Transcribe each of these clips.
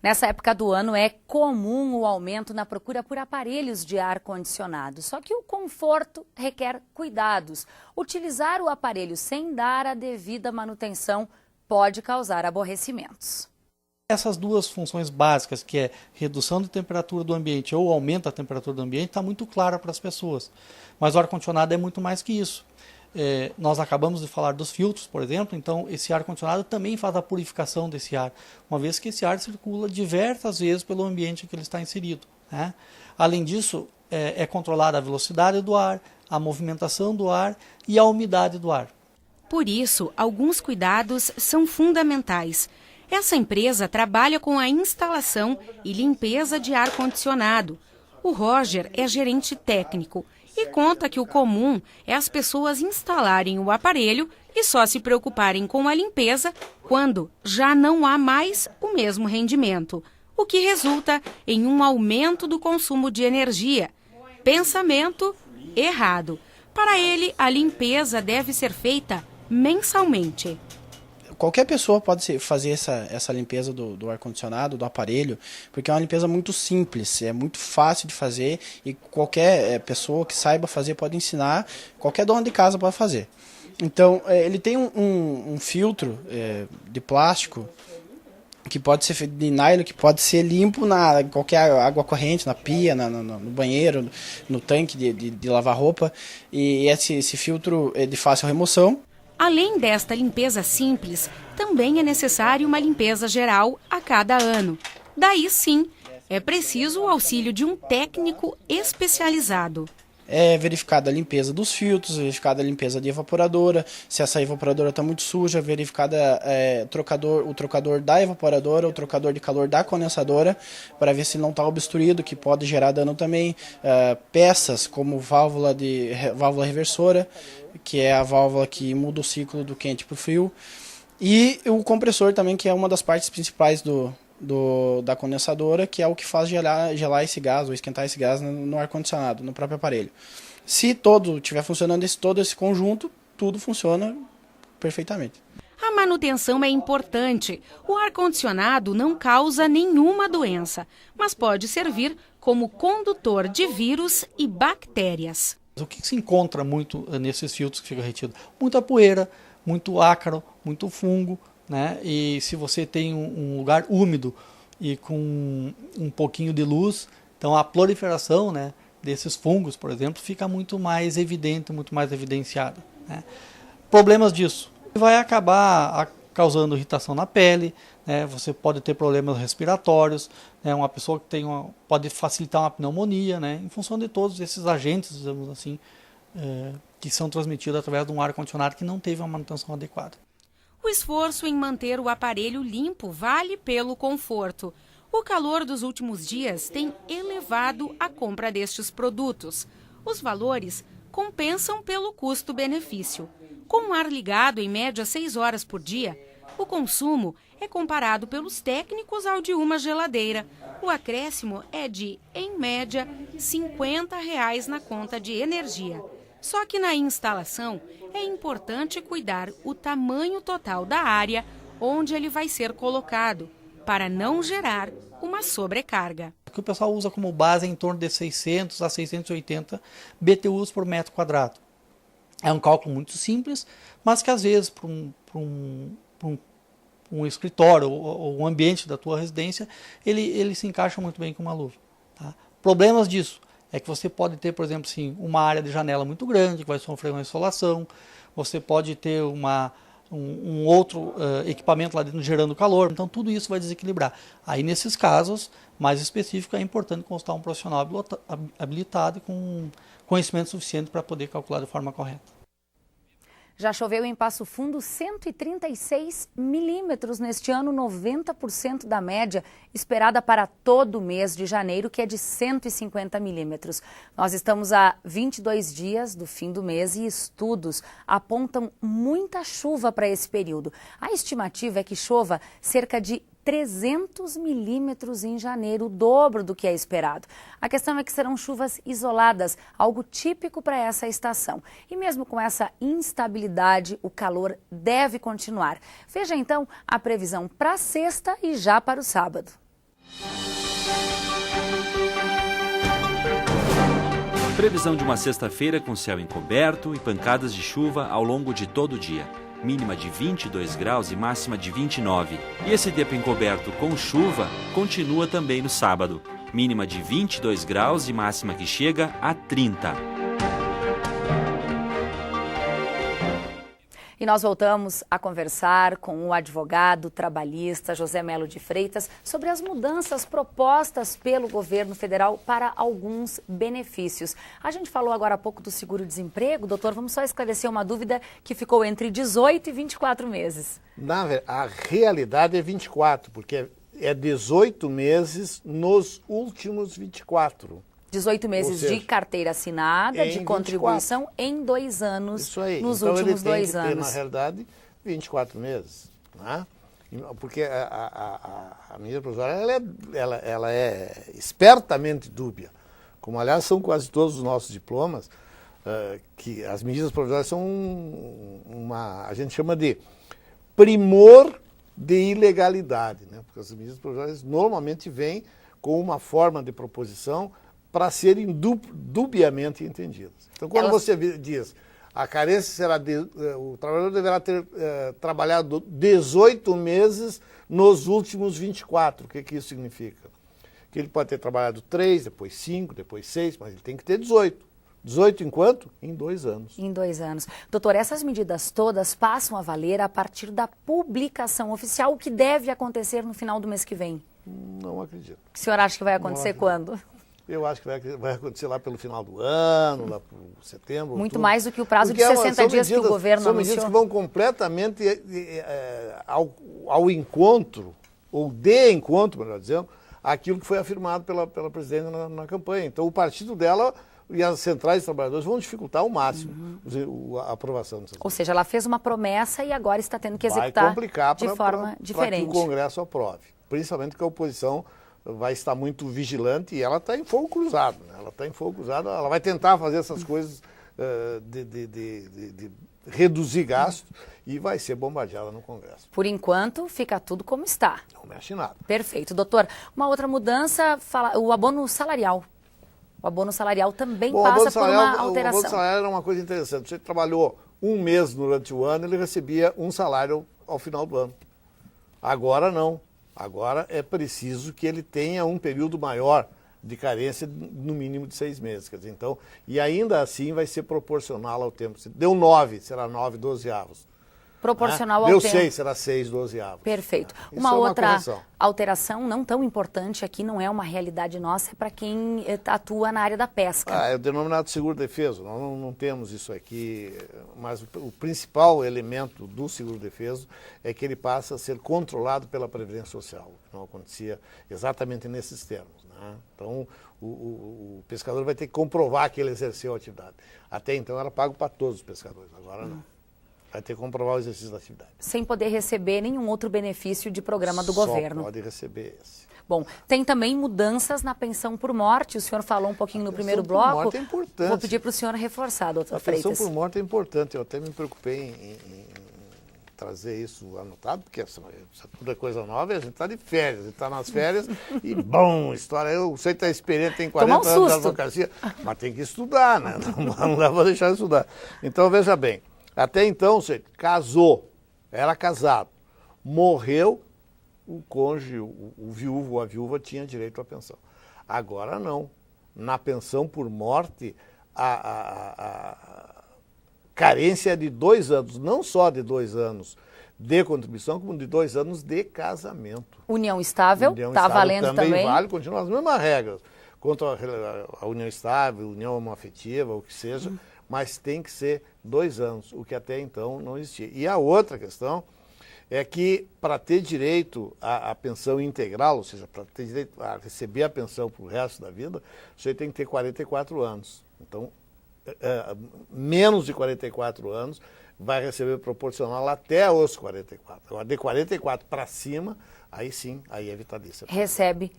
Nessa época do ano é comum o aumento na procura por aparelhos de ar-condicionado. Só que o conforto requer cuidados. Utilizar o aparelho sem dar a devida manutenção pode causar aborrecimentos. Essas duas funções básicas, que é redução de temperatura do ambiente ou aumento da temperatura do ambiente, está muito clara para as pessoas. Mas o ar-condicionado é muito mais que isso. Nós acabamos de falar dos filtros, por exemplo, então esse ar-condicionado também faz a purificação desse ar, uma vez que esse ar circula diversas vezes pelo ambiente em que ele está inserido, né? Além disso, é controlada a velocidade do ar, a movimentação do ar e a umidade do ar. Por isso, alguns cuidados são fundamentais. Essa empresa trabalha com a instalação e limpeza de ar-condicionado. O Roger é gerente técnico e conta que o comum é as pessoas instalarem o aparelho e só se preocuparem com a limpeza quando já não há mais o mesmo rendimento, o que resulta em um aumento do consumo de energia. Pensamento errado. Para ele, a limpeza deve ser feita mensalmente. Qualquer pessoa pode fazer essa limpeza do ar-condicionado, do aparelho, porque é uma limpeza muito simples, é muito fácil de fazer e qualquer pessoa que saiba fazer pode ensinar, qualquer dona de casa pode fazer. Então, ele tem um filtro de plástico que pode ser feito de nylon, que pode ser limpo na qualquer água corrente, na pia, no banheiro, no tanque de lavar roupa, e esse filtro é de fácil remoção. Além desta limpeza simples, também é necessário uma limpeza geral a cada ano. Daí sim, é preciso o auxílio de um técnico especializado. É verificada a limpeza dos filtros, verificada a limpeza de evaporadora, se essa evaporadora está muito suja, verificada o trocador da evaporadora, o trocador de calor da condensadora, para ver se não está obstruído, que pode gerar dano também. Peças como válvula reversora, que é a válvula que muda o ciclo do quente para o frio, e o compressor também, que é uma das partes principais da condensadora, que é o que faz gelar esse gás ou esquentar esse gás no ar-condicionado, no próprio aparelho. Se todo estiver funcionando, todo esse conjunto, tudo funciona perfeitamente. A manutenção é importante. O ar-condicionado não causa nenhuma doença, mas pode servir como condutor de vírus e bactérias. O que se encontra muito nesses filtros que ficam retidos? Muita poeira, muito ácaro, muito fungo, né? E se você tem um lugar úmido e com um pouquinho de luz, então a proliferação, né, desses fungos, por exemplo, fica muito mais evidente, muito mais evidenciada, né? Problemas disso. Vai acabar causando irritação na pele, né? Você pode ter problemas respiratórios, né? Uma pessoa que pode facilitar uma pneumonia, né? Em função de todos esses agentes, digamos assim, que são transmitidos através de um ar-condicionado que não teve uma manutenção adequada. O esforço em manter o aparelho limpo vale pelo conforto. O calor dos últimos dias tem elevado a compra destes produtos. Os valores compensam pelo custo-benefício. Com o ar ligado em média 6 horas por dia, o consumo é comparado pelos técnicos ao de uma geladeira. O acréscimo é de, em média, R$ 50 na conta de energia. Só que na instalação é importante cuidar o tamanho total da área onde ele vai ser colocado, para não gerar uma sobrecarga. O que o pessoal usa como base é em torno de 600 a 680 BTUs por metro quadrado. É um cálculo muito simples, mas que às vezes para um escritório ou um ambiente da tua residência, ele se encaixa muito bem com uma luva. Tá? Problemas disso é que você pode ter, por exemplo, assim, uma área de janela muito grande, que vai sofrer uma insolação, você pode ter um outro equipamento lá dentro gerando calor, então tudo isso vai desequilibrar. Aí nesses casos mais específicos é importante consultar um profissional habilitado com conhecimento suficiente para poder calcular de forma correta. Já choveu em Passo Fundo 136 milímetros neste ano, 90% da média esperada para todo o mês de janeiro, que é de 150 milímetros. Nós estamos a 22 dias do fim do mês e estudos apontam muita chuva para esse período. A estimativa é que chova cerca de 300 milímetros em janeiro, o dobro do que é esperado. A questão é que serão chuvas isoladas, algo típico para essa estação. E mesmo com essa instabilidade, o calor deve continuar. Veja então a previsão para sexta e já para o sábado. Previsão de uma sexta-feira com céu encoberto e pancadas de chuva ao longo de todo o dia. Mínima de 22 graus e máxima de 29. E esse tempo encoberto com chuva continua também no sábado. Mínima de 22 graus e máxima que chega a 30. E nós voltamos a conversar com o advogado trabalhista José Melo de Freitas sobre as mudanças propostas pelo governo federal para alguns benefícios. A gente falou agora há pouco do seguro-desemprego. Doutor, vamos só esclarecer uma dúvida que ficou entre 18 e 24 meses. A realidade é 24, porque é 18 meses nos últimos 24. 18 meses de carteira assinada, de contribuição 24. Em 2 anos, isso aí. Nos então últimos ele tem 2 que anos. ter, na realidade, 24 meses. Né? Porque a medida provisória ela é espertamente dúbia. Como, aliás, são quase todos os nossos diplomas, que as medidas provisórias são a gente chama de primor de ilegalidade. Né? Porque as medidas provisórias normalmente vêm com uma forma de proposição para serem dubiamente entendidas. Então, quando você diz a carência será o trabalhador deverá ter trabalhado 18 meses nos últimos 24, o que isso significa? Que ele pode ter trabalhado 3, depois 5, depois 6, mas ele tem que ter 18. 18 em quanto? Em 2 anos. Em 2 anos. Doutor, essas medidas todas passam a valer a partir da publicação oficial, o que deve acontecer no final do mês que vem? Não acredito. O senhor acha que vai acontecer quando? Eu acho que vai acontecer lá pelo final do ano, lá por setembro. Muito outubro. mais do que o prazo de 60 dias que o governo anunciou. São medidas que vão completamente ao encontro, ou de encontro, melhor dizendo, aquilo que foi afirmado pela presidente na campanha. Então, o partido dela e as centrais de trabalhadores vão dificultar ao máximo a aprovação dessas Ou seja, ela fez uma promessa e agora está tendo que executar de forma diferente. Para que o Congresso aprove. Principalmente que a oposição vai estar muito vigilante e ela está em fogo cruzado. Né? Ela está em fogo cruzado, ela vai tentar fazer essas coisas de reduzir gastos e vai ser bombardeada no Congresso. Por enquanto, fica tudo como está. Não mexe nada. Perfeito. Doutor, uma outra mudança, o abono salarial. O abono salarial também passa por uma alteração. O abono salarial era uma coisa interessante. Você trabalhou 1 mês durante o ano, ele recebia um salário ao final do ano. Agora não. Agora é preciso que ele tenha um período maior de carência, no mínimo de 6 meses. Quer dizer, então, e ainda assim vai ser proporcional ao tempo. Se deu 9, será 9 dozeavos. Proporcional ao deu tempo. Deu 6, será 6 dozeavos. Perfeito. Isso Uma outra correção. alteração não tão importante aqui, não é uma realidade nossa, é para quem atua na área da pesca. É o denominado seguro-defeso. Nós não temos isso aqui, mas o principal elemento do seguro-defeso é que ele passa a ser controlado pela Previdência Social, o que não acontecia exatamente nesses termos. Né? Então, o pescador vai ter que comprovar que ele exerceu a atividade. Até então era pago para todos os pescadores, agora não. Vai ter que comprovar o exercício da atividade. Sem poder receber nenhum outro benefício de programa do governo. Só pode receber esse. Bom, tem também mudanças na pensão por morte. O senhor falou um pouquinho no primeiro bloco. A pensão por morte é importante. Vou pedir para o senhor reforçar, doutor Freitas. A pensão por morte é importante. Eu até me preocupei em trazer isso anotado, porque essa tudo é coisa nova e a gente está de férias. A gente está nas férias e, bom, história. Eu sei que está experiente, tem 40 anos de advocacia, mas tem que estudar, né? Não dá para deixar de estudar. Então, veja bem. Até então, você casou, era casado, morreu, o cônjuge, o viúvo ou a viúva tinha direito à pensão. Agora não. Na pensão por morte, a carência é de 2 anos, não só de 2 anos de contribuição, como de 2 anos de casamento. União estável, está valendo também? Vale, continua as mesmas regras. Quanto a união estável, união homoafetiva, o que seja, mas tem que ser 2 anos, o que até então não existia. E a outra questão é que para ter direito à pensão integral, ou seja, para ter direito a receber a pensão para o resto da vida, você tem que ter 44 anos. Então, menos de 44 anos vai receber proporcional até os 44. Agora, de 44 para cima, aí sim, aí é vitalícia. Recebe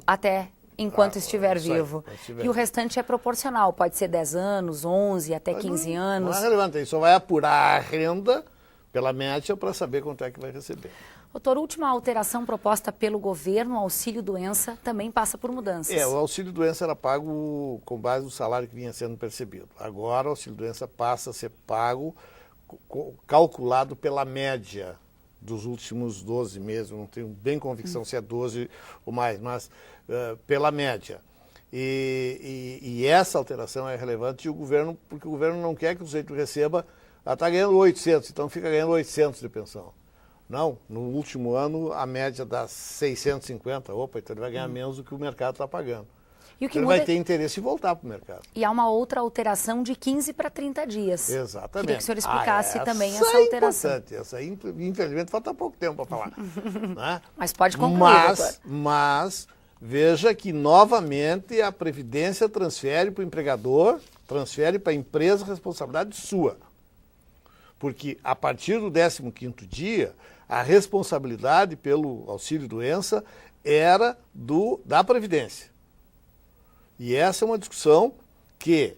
até enquanto estiver vivo. E o restante é proporcional, pode ser 10 anos, 11, até 15 anos. Não é relevante, isso só vai apurar a renda pela média para saber quanto é que vai receber. Doutor, última alteração proposta pelo governo, o auxílio-doença, também passa por mudanças. O auxílio-doença era pago com base no salário que vinha sendo percebido. Agora o auxílio-doença passa a ser pago, calculado pela média dos últimos 12 meses, não tenho bem convicção se é 12 ou mais, mas pela média. E essa alteração é relevante porque o governo não quer que o sujeito receba, está ganhando 800, então fica ganhando 800 de pensão. Não, no último ano a média dá 650, então ele vai ganhar menos do que o mercado está pagando. E o que ele muda... vai ter interesse em voltar para o mercado. E há uma outra alteração de 15 para 30 dias. Exatamente. Queria que o senhor explicasse também essa alteração. Importante. Essa aí, infelizmente, falta pouco tempo para falar. Né? Mas pode concluir, doutor. Mas veja que, novamente, a Previdência transfere para o empregador, transfere para a empresa responsabilidade sua. Porque, a partir do 15º dia, a responsabilidade pelo auxílio-doença era da Previdência. E essa é uma discussão que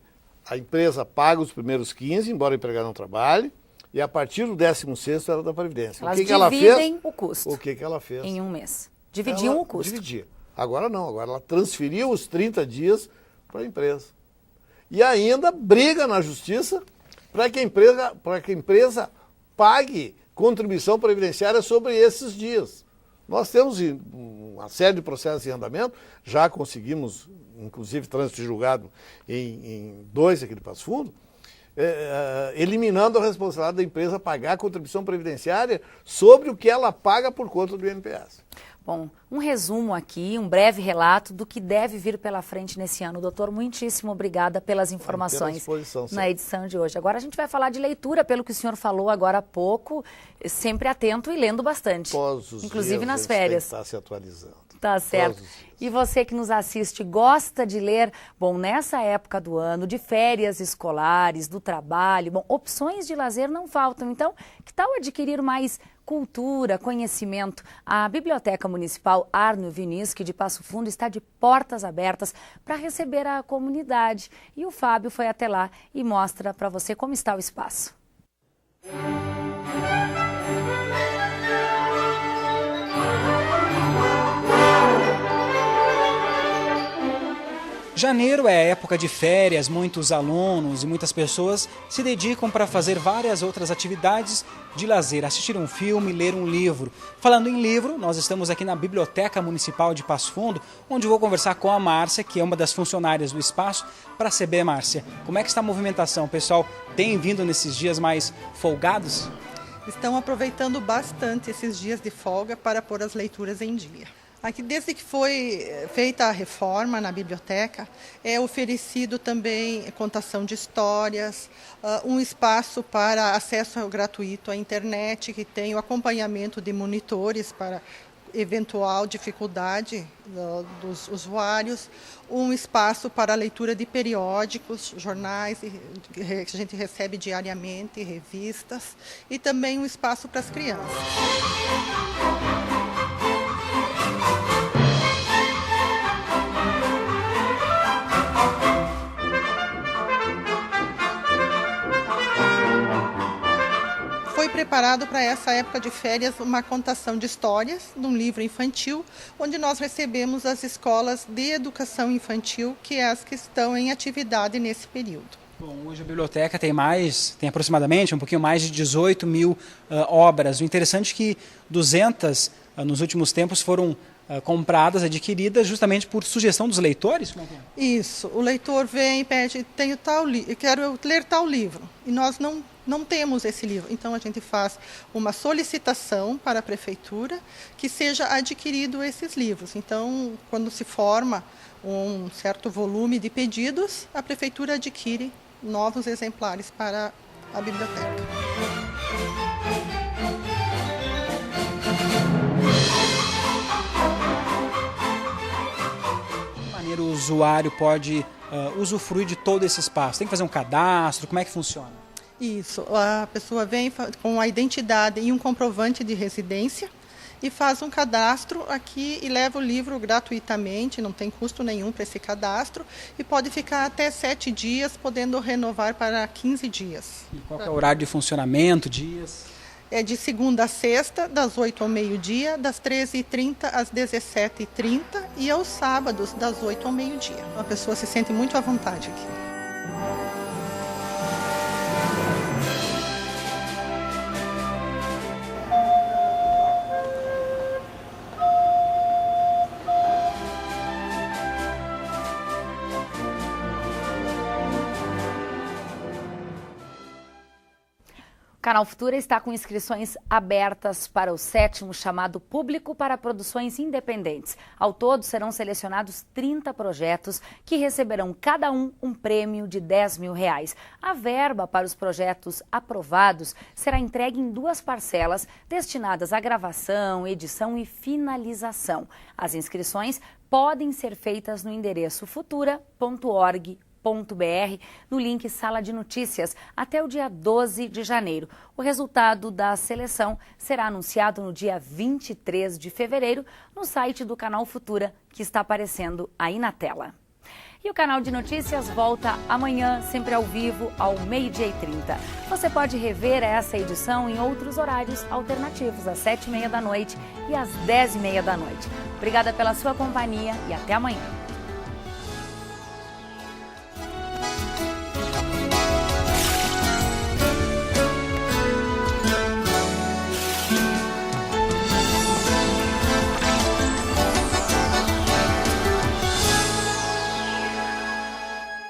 a empresa paga os primeiros 15, embora o empregado não trabalhe, e a partir do 16º era da Previdência. Elas ela fez? O custo. O que ela fez? Em um mês. Dividiam o custo. Dividia. Agora não, agora ela transferiu os 30 dias para a empresa. E ainda briga na justiça para que a empresa pague contribuição previdenciária sobre esses dias. Nós temos uma série de processos em andamento, já conseguimos, inclusive, trânsito julgado em 2 aqui de Passo Fundo, eliminando a responsabilidade da empresa pagar a contribuição previdenciária sobre o que ela paga por conta do INPS. Bom, um resumo aqui, um breve relato do que deve vir pela frente nesse ano. Doutor, muitíssimo obrigada pelas informações na edição de hoje. Agora a gente vai falar de leitura, pelo que o senhor falou agora há pouco, sempre atento e lendo bastante. Todos os inclusive dias nas férias. Está se atualizando. Tá certo. E você que nos assiste, gosta de ler? Bom, nessa época do ano, de férias escolares, do trabalho, bom, opções de lazer não faltam. Então, que tal adquirir mais cultura, conhecimento? A Biblioteca Municipal Arno Viniski de Passo Fundo está de portas abertas para receber a comunidade. E o Fábio foi até lá e mostra para você como está o espaço. Janeiro é a época de férias, muitos alunos e muitas pessoas se dedicam para fazer várias outras atividades de lazer, assistir um filme, ler um livro. Falando em livro, nós estamos aqui na Biblioteca Municipal de Passo Fundo, onde vou conversar com a Márcia, que é uma das funcionárias do espaço, para saber, Márcia, como é que está a movimentação? O pessoal tem vindo nesses dias mais folgados? Estão aproveitando bastante esses dias de folga para pôr as leituras em dia. Aqui, desde que foi feita a reforma na biblioteca, é oferecido também contação de histórias, um espaço para acesso gratuito à internet, que tem o acompanhamento de monitores para eventual dificuldade dos usuários, um espaço para a leitura de periódicos, jornais que a gente recebe diariamente, revistas, e também um espaço para as crianças. Foi preparado para essa época de férias uma contação de histórias de um livro infantil, onde nós recebemos as escolas de educação infantil, que é as que estão em atividade nesse período. Bom, hoje a biblioteca tem aproximadamente um pouquinho mais de 18 mil obras. O interessante é que 200 nos últimos tempos foram compradas, adquiridas justamente por sugestão dos leitores? Como é que é? Isso, o leitor vem e pede, quero ler tal livro, e nós não temos esse livro. Então a gente faz uma solicitação para a prefeitura que seja adquirido esses livros. Então, quando se forma um certo volume de pedidos, a prefeitura adquire novos exemplares para a biblioteca. O usuário pode usufruir de todo esse espaço? Tem que fazer um cadastro? Como é que funciona? Isso, a pessoa vem com a identidade e um comprovante de residência e faz um cadastro aqui e leva o livro gratuitamente, não tem custo nenhum para esse cadastro, e pode ficar até 7 dias, podendo renovar para 15 dias. E qual é o horário de funcionamento, dias? É de segunda a sexta, das 8 ao meio-dia, das 13h30 às 17h30 e aos sábados, das 8 ao meio-dia. A pessoa se sente muito à vontade aqui. O Canal Futura está com inscrições abertas para o 7º chamado Público para Produções Independentes. Ao todo, serão selecionados 30 projetos que receberão cada um prêmio de R$10 mil. A verba para os projetos aprovados será entregue em 2 parcelas destinadas à gravação, edição e finalização. As inscrições podem ser feitas no endereço futura.org.br no link Sala de Notícias até o dia 12 de janeiro. O resultado da seleção será anunciado no dia 23 de fevereiro no site do Canal Futura, que está aparecendo aí na tela. E o Canal de Notícias volta amanhã, sempre ao vivo, ao 12h30. Você pode rever essa edição em outros horários alternativos, às 7h30 da noite e às 10h30 da noite. Obrigada pela sua companhia e até amanhã.